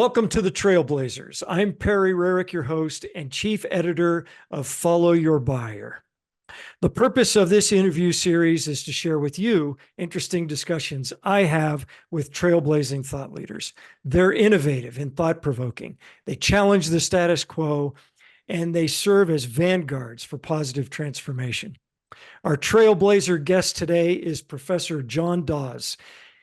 Welcome to the Trailblazers. I'm Perry Rarick, your host and chief editor of Follow Your Buyer. The purpose of this interview series is to share with you interesting discussions I have with trailblazing thought leaders. They're innovative and thought-provoking. They challenge the status quo, and they serve as vanguards for positive transformation. Our trailblazer guest today is Professor John Dawes.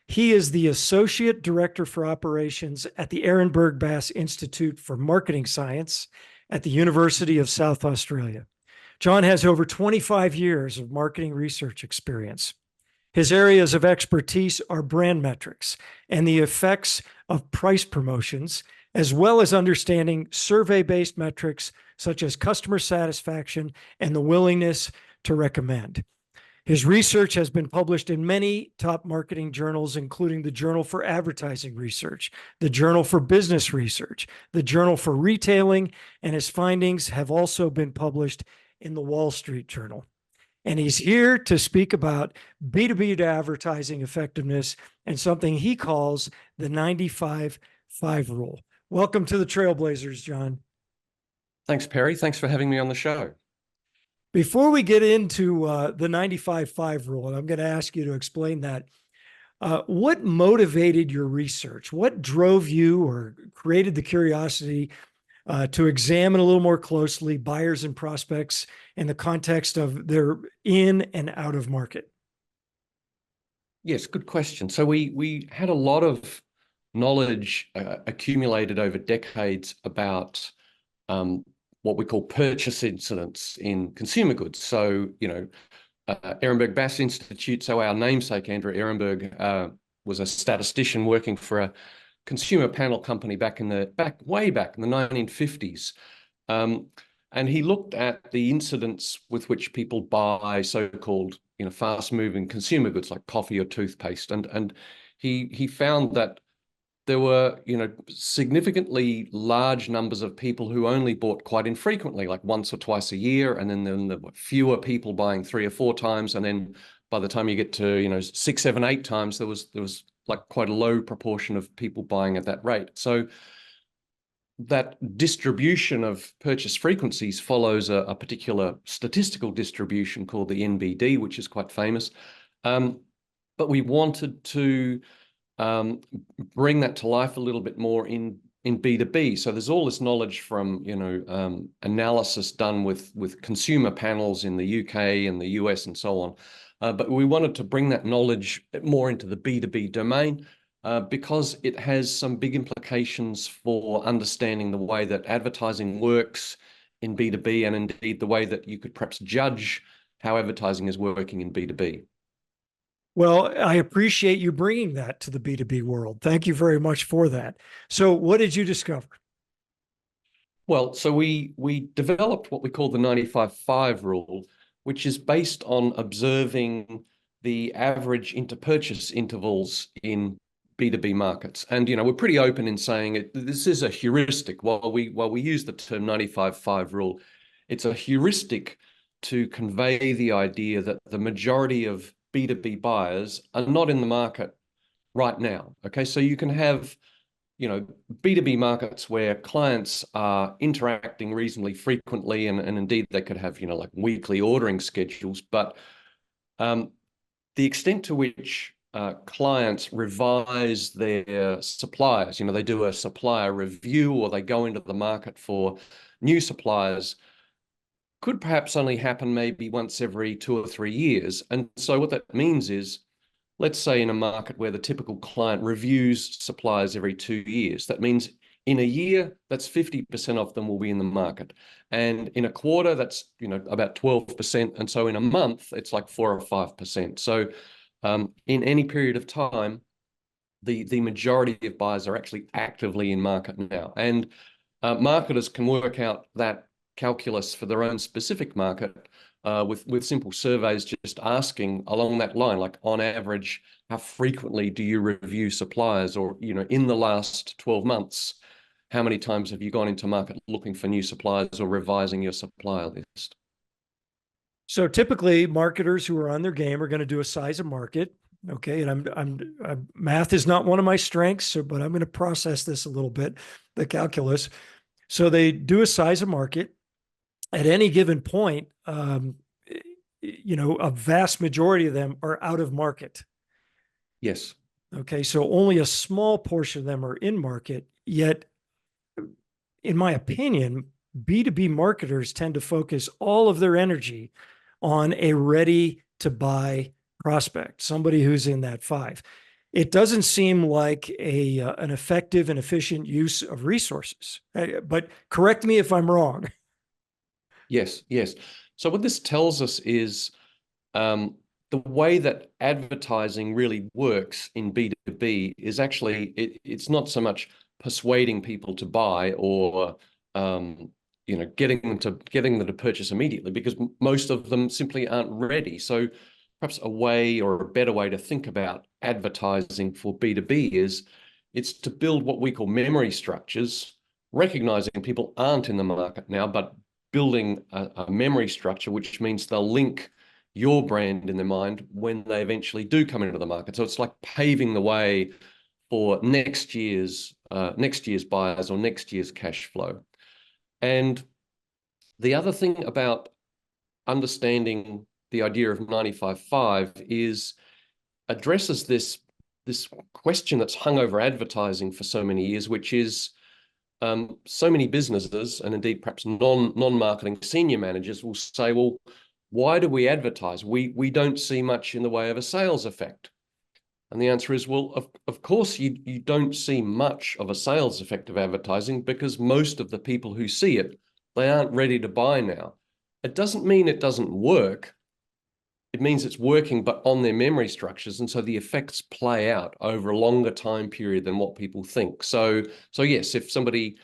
He is the Associate Director for Operations at the Ehrenberg-Bass Institute for Marketing Science at the University of South Australia. John has over 25 years of marketing research experience. His areas of expertise are brand metrics and the effects of price promotions, as well as understanding survey-based metrics such as customer satisfaction and the willingness to recommend. His research has been published in many top marketing journals, including the Journal for Advertising Research, the Journal for Business Research, the Journal for Retailing, and his findings have also been published in the Wall Street Journal. And he's here to speak about B2B to advertising effectiveness and something he calls the 95-5 rule. Welcome to the Trailblazers, John. Thanks, Perry. Thanks for having me on the show. Before we get into the 95-5 rule, and I'm going to ask you to explain that, what motivated your research? What drove you or created the curiosity to examine a little more closely buyers and prospects in the context of their in and out of market? Yes, good question. So we had a lot of knowledge accumulated over decades about what we call purchase incidents in consumer goods. So, Ehrenberg-Bass Institute, so our namesake, Andrew Ehrenberg, was a statistician working for a consumer panel company way back in the 1950s. And he looked at the incidents with which people buy so-called, fast-moving consumer goods like coffee or toothpaste. And he found that there were, significantly large numbers of people who only bought quite infrequently, like once or twice a year. And then there were fewer people buying 3 or 4 times. And then by the time you get to, 6, 7, 8 times, there was like quite a low proportion of people buying at that rate. So that distribution of purchase frequencies follows a particular statistical distribution called the NBD, which is quite famous. But we wanted to bring that to life a little bit more in B2B. So there's all this knowledge from, analysis done with consumer panels in the UK and the US and so on. But we wanted to bring that knowledge more into the B2B domain because it has some big implications for understanding the way that advertising works in B2B and indeed the way that you could perhaps judge how advertising is working in B2B. Well, I appreciate you bringing that to the B2B world. Thank you very much for that. So what did you discover? Well, so we developed what we call the 95-5 rule, which is based on observing the average interpurchase intervals in B2B markets. And, we're pretty open in saying this is a heuristic. While we use the term 95-5 rule, it's a heuristic to convey the idea that the majority of B2B buyers are not in the market right now. Okay, so you can have, B2B markets where clients are interacting reasonably frequently, and indeed they could have, like weekly ordering schedules. But the extent to which clients revise their suppliers, they do a supplier review or they go into the market for new suppliers, could perhaps only happen maybe once every 2 or 3 years. And so what that means is, let's say in a market where the typical client reviews suppliers every 2 years, that means in a year, that's 50% of them will be in the market. And in a quarter, that's, about 12%. And so in a month, it's like 4 or 5%. So in any period of time, the majority of buyers are actually actively in market now. And marketers can work out that calculus for their own specific market with simple surveys, just asking along that line, like on average, how frequently do you review suppliers? Or, in the last 12 months, how many times have you gone into market looking for new suppliers or revising your supplier list? So typically marketers who are on their game are going to do a size of market, Okay, and math is not one of my strengths, but I'm going to process this a little bit, the calculus. So they do a size of market at any given point. A vast majority of them are out of market. Yes. Okay, so only a small portion of them are in market. Yet, in my opinion, B2B marketers tend to focus all of their energy on a ready to buy prospect, somebody who's in that five. It doesn't seem like an effective and efficient use of resources. But correct me if I'm wrong. Yes, yes. So what this tells us is the way that advertising really works in B2B is actually it's not so much persuading people to buy or getting them to purchase immediately, because most of them simply aren't ready. So perhaps a way or a better way to think about advertising for B2B is it's to build what we call memory structures, recognizing people aren't in the market now, but building a memory structure, which means they'll link your brand in their mind when they eventually do come into the market. So it's like paving the way for next year's buyers or next year's cash flow. And the other thing about understanding the idea of 95/5 is addresses this question that's hung over advertising for so many years, which is so many businesses, and indeed perhaps non-marketing senior managers, will say, well, why do we advertise? We don't see much in the way of a sales effect. And the answer is, well, of course you don't see much of a sales effect of advertising, because most of the people who see it, they aren't ready to buy now. It doesn't mean it doesn't work. It means it's working, but on their memory structures. And so the effects play out over a longer time period than what people think. So yes, if somebody,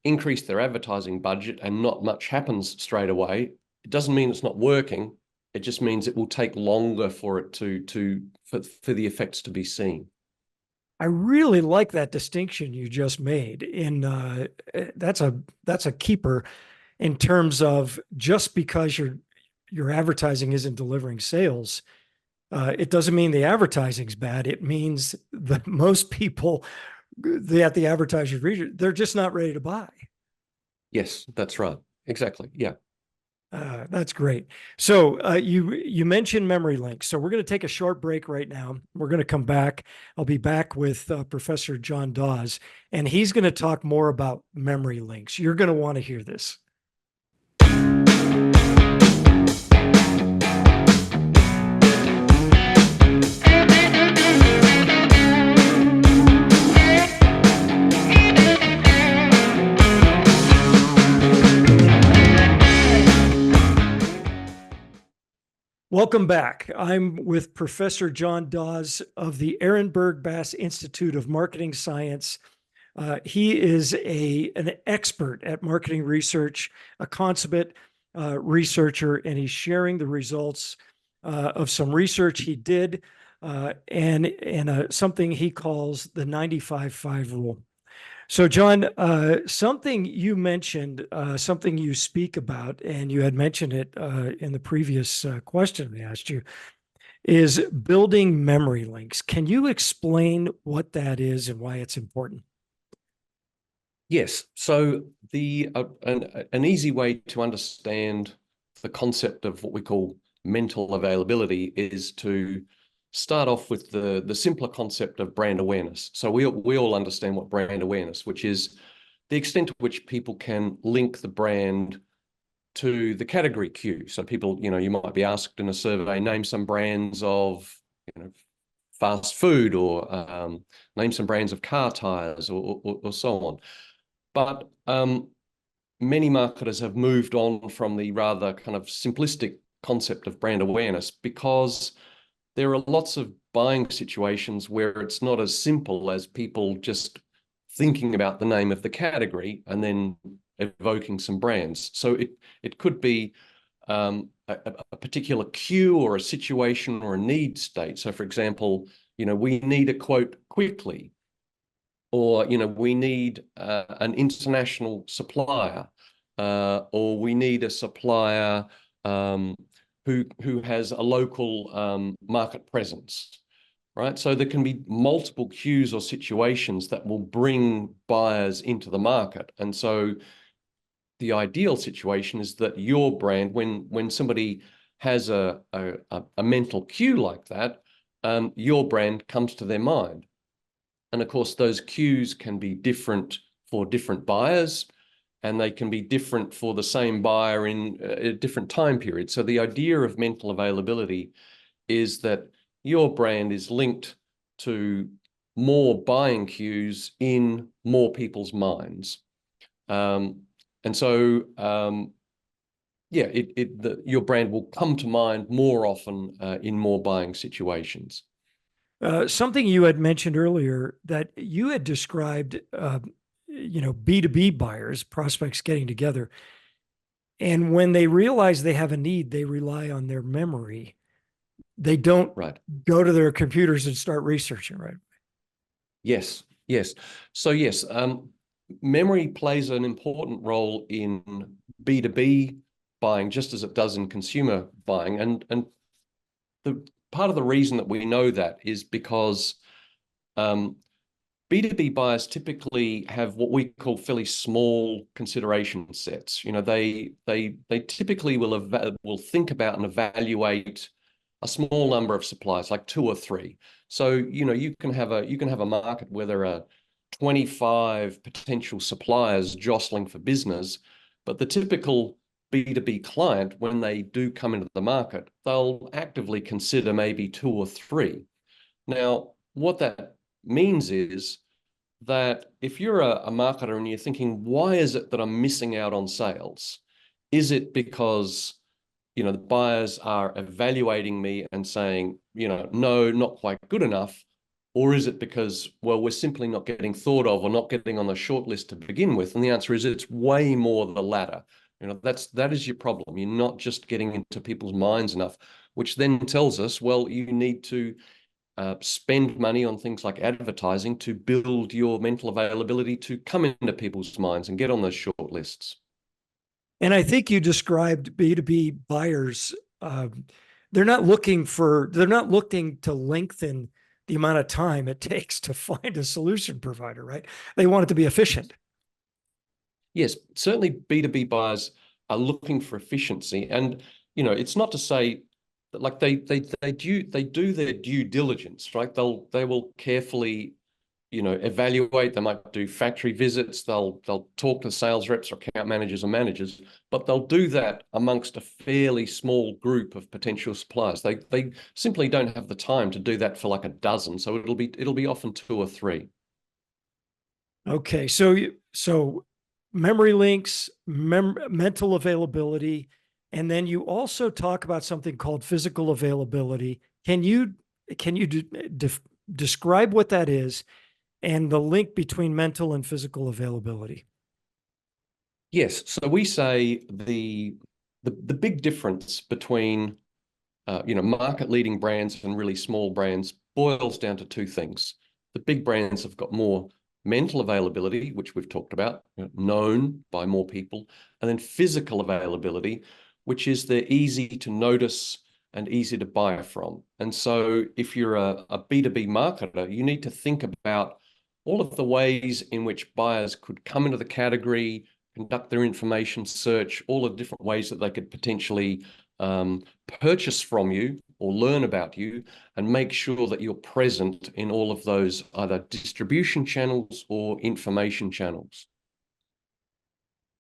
increased their advertising budget and not much happens straight away, it doesn't mean it's not working. It just means it will take longer for it for the effects to be seen. I really like that distinction you just made. That's a keeper in terms of just because your advertising isn't delivering sales, it doesn't mean the advertising's bad. It means that most people at the advertisers reach, they're just not ready to buy. Yes, that's right. Exactly. Yeah. That's great. So you mentioned memory links. So we're going to take a short break right now. We're going to come back. I'll be back with Professor John Dawes, and he's going to talk more about memory links. You're going to want to hear this. Welcome back. I'm with Professor John Dawes of the Ehrenberg-Bass Institute of Marketing Science. He is an expert at marketing research, a consummate researcher, and he's sharing the results of some research he did and something he calls the 95/5 rule. So, John, something you mentioned, something you speak about, and you had mentioned it in the previous question I asked you, is building memory links. Can you explain what that is and why it's important? Yes. So an easy way to understand the concept of what we call mental availability is to start off with the simpler concept of brand awareness. So we all understand what brand awareness, which is the extent to which people can link the brand to the category cue. So people, you might be asked in a survey, name some brands of, fast food, or name some brands of car tires, or so on. But many marketers have moved on from the rather kind of simplistic concept of brand awareness, because there are lots of buying situations where it's not as simple as people just thinking about the name of the category and then evoking some brands. So it could be a particular cue or a situation or a need state. So for example, we need a quote quickly, or we need an international supplier, or we need a supplier who has a local market presence, right? So there can be multiple cues or situations that will bring buyers into the market. And so the ideal situation is that your brand, when somebody has a mental cue like that, your brand comes to their mind. And of course, those cues can be different for different buyers, and they can be different for the same buyer in a different time period. So the idea of mental availability is that your brand is linked to more buying cues in more people's minds. And so, yeah, your brand will come to mind more often in more buying situations. Something you had mentioned earlier that you had described, B2B buyers, prospects getting together. And when they realize they have a need, they rely on their memory. They don't Right. go to their computers and start researching, right? Yes, yes. So yes, memory plays an important role in B2B buying, just as it does in consumer buying. And the part of the reason that we know that is because B2B buyers typically have what we call fairly small consideration sets. You know, they typically will think about and evaluate a small number of suppliers, like 2 or 3. So, you know, you can have a market where there are 25 potential suppliers jostling for business, but the typical B2B client, when they do come into the market, they'll actively consider maybe 2 or 3. Now, what that means is that if you're a marketer and you're thinking, why is it that I'm missing out on sales? Is it because, you know, the buyers are evaluating me and saying, you know, no, not quite good enough? Or is it because, well, we're simply not getting thought of or not getting on the short list to begin with? And the answer is it's way more the latter. You know, that is your problem. You're not just getting into people's minds enough, which then tells us, well, you need to spend money on things like advertising to build your mental availability to come into people's minds and get on those short lists. And I think you described B2B buyers. They're not looking to lengthen the amount of time it takes to find a solution provider, right? They want it to be efficient. Yes, certainly B2B buyers are looking for efficiency. And, you know, it's not to say that like they do their due diligence, right? They will carefully, you know, evaluate. They might do factory visits. They'll talk to sales reps or account managers or managers, but they'll do that amongst a fairly small group of potential suppliers. They simply don't have the time to do that for like a dozen. So it'll be often 2 or 3. Okay, so memory links, mental availability, and then you also talk about something called physical availability. Can you describe what that is and the link between mental and physical availability? Yes. So we say the big difference between you know, market leading brands and really small brands boils down to 2 things. The big brands have got more mental availability, which we've talked about, you know, known by more people, and then physical availability, which is they're easy to notice and easy to buy from. And so if you're a B2B marketer, you need to think about all of the ways in which buyers could come into the category, conduct their information search, all the different ways that they could potentially purchase from you or learn about you, and make sure that you're present in all of those either distribution channels or information channels.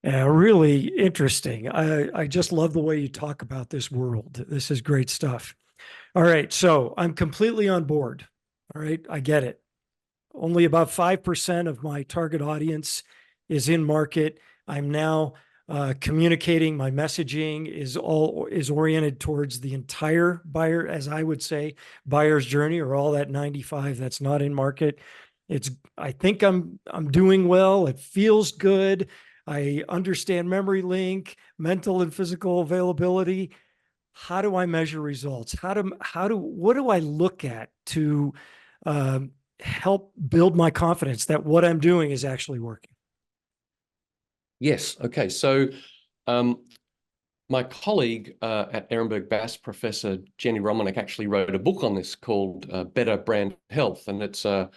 Really interesting. I just love the way you talk about this world. This is great stuff. All right, so I'm completely on board. All right, I get it. Only about 5% of my target audience is in market. I'm now communicating. My messaging is oriented towards the entire buyer, as I would say, buyer's journey, or all that 95 that's not in market. I think I'm doing well. It feels good. I understand memory link, mental and physical availability. How do I measure results? What do I look at to help build my confidence that what I'm doing is actually working? Yes. Okay. So My colleague at Ehrenberg-Bass, Professor Jenny Romanick, actually wrote a book on this called Better Brand Health, and it's a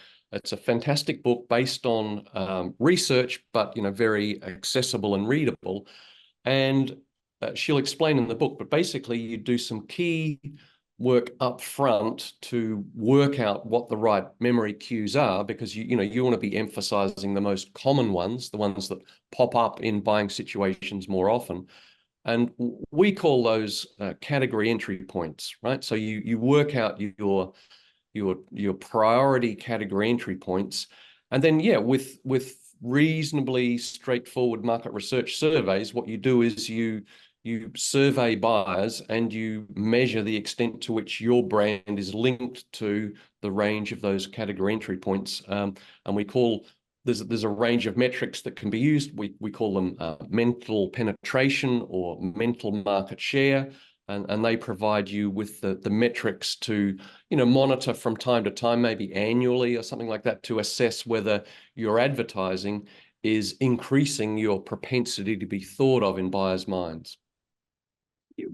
fantastic book based on research, but very accessible and readable. And she'll explain in the book, but basically you do some key work up front to work out what the right memory cues are, because you want to be emphasizing the most common ones, the ones that pop up in buying situations more often. And we call those category entry points, right? So you work out your priority category entry points, and then with reasonably straightforward market research surveys, what you do is you survey buyers and you measure the extent to which your brand is linked to the range of those category entry points, and we call there's a range of metrics that can be used. We call them mental penetration or mental market share, and they provide you with the metrics to monitor from time to time, maybe annually or something like that, to assess whether your advertising is increasing your propensity to be thought of in buyers' minds.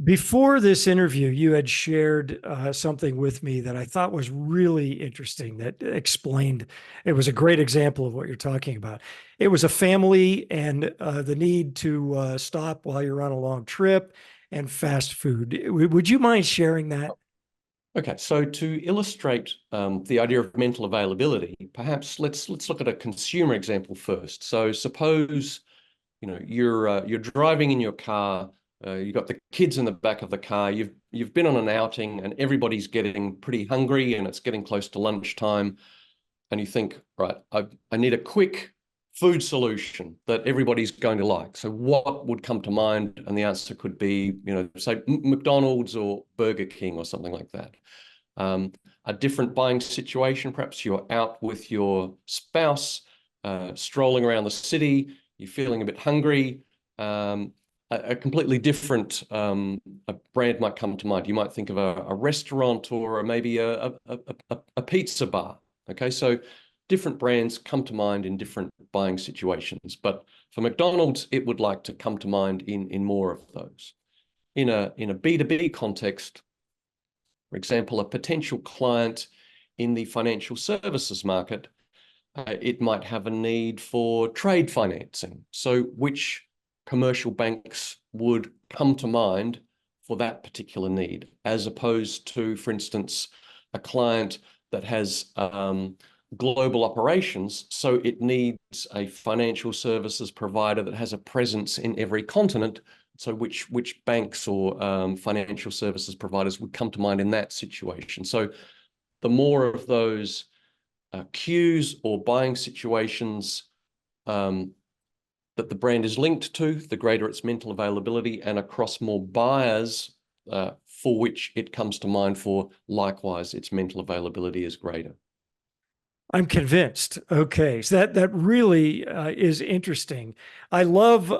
Before this interview, you had shared something with me that I thought was really interesting, that explained, it was a great example of what you're talking about. It was a family and the need to stop while you're on a long trip and fast food. Would you mind sharing that? Okay, so to illustrate the idea of mental availability, perhaps let's look at a consumer example first. So suppose you're driving in your car. You've got the kids in the back of the car. You've been on an outing, and everybody's getting pretty hungry, and it's getting close to lunchtime. And you think, right, I need a quick food solution that everybody's going to like. So what would come to mind? And the answer could be, say McDonald's or Burger King or something like that. A different buying situation, perhaps you're out with your spouse, strolling around the city, you're feeling a bit hungry. A completely different a brand might come to mind. You might think of a restaurant or maybe a pizza bar. Okay, so different brands come to mind in different buying situations. But for McDonald's, it would like to come to mind in more of those. In a B2B context, for example, a potential client in the financial services market, it might have a need for trade financing. So which commercial banks would come to mind for that particular need, as opposed to, for instance, a client that has global operations, so it needs a financial services provider that has a presence in every continent. So which banks or financial services providers would come to mind in that situation? So the more of those cues or buying situations that the brand is linked to, the greater its mental availability, and across more buyers for which it comes to mind for, likewise, its mental availability is greater. I'm convinced. Okay, so that really is interesting. I love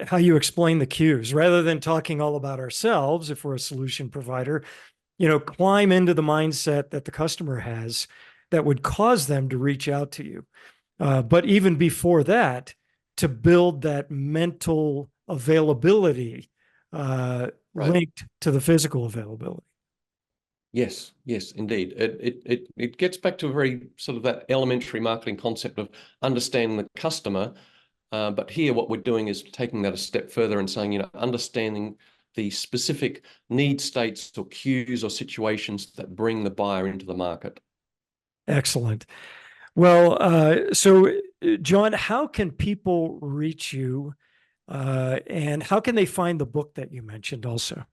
how you explain the cues rather than talking all about ourselves. If we're a solution provider, climb into the mindset that the customer has that would cause them to reach out to you. But even before that, to build that mental availability linked to the physical availability. Yes, indeed. It gets back to a very sort of that elementary marketing concept of understanding the customer. But here what we're doing is taking that a step further and saying, understanding the specific need states or cues or situations that bring the buyer into the market. Excellent. Well, so John, how can people reach you and how can they find the book that you mentioned also?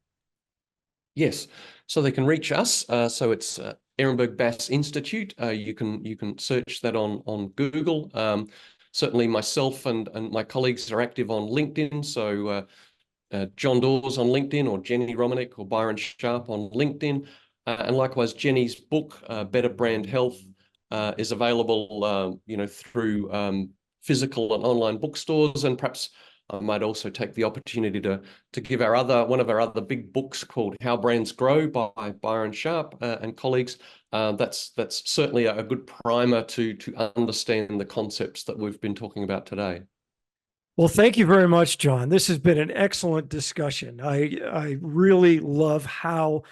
Yes, so they can reach us. So it's Ehrenberg-Bass Institute. You can search that on Google. Certainly myself and my colleagues are active on LinkedIn. So John Dawes on LinkedIn, or Jenny Romanick or Byron Sharp on LinkedIn. And likewise, Jenny's book, Better Brand Health, is available through physical and online bookstores. And perhaps I might also take the opportunity to give one of our other big books called How Brands Grow by Byron Sharp and colleagues. That's certainly a good primer to understand the concepts that we've been talking about today. Well, thank you very much, John. This has been an excellent discussion. I really love how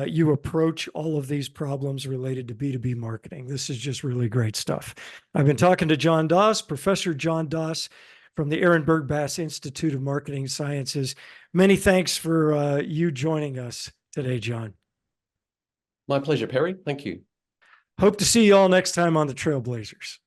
you approach all of these problems related to B2B marketing. This is just really great stuff. I've been talking to John Dawes, Professor John Dawes from the Ehrenberg-Bass Institute of Marketing Sciences. Many thanks for you joining us today, John. My pleasure, Perry. Thank you. Hope to see you all next time on the Trailblazers.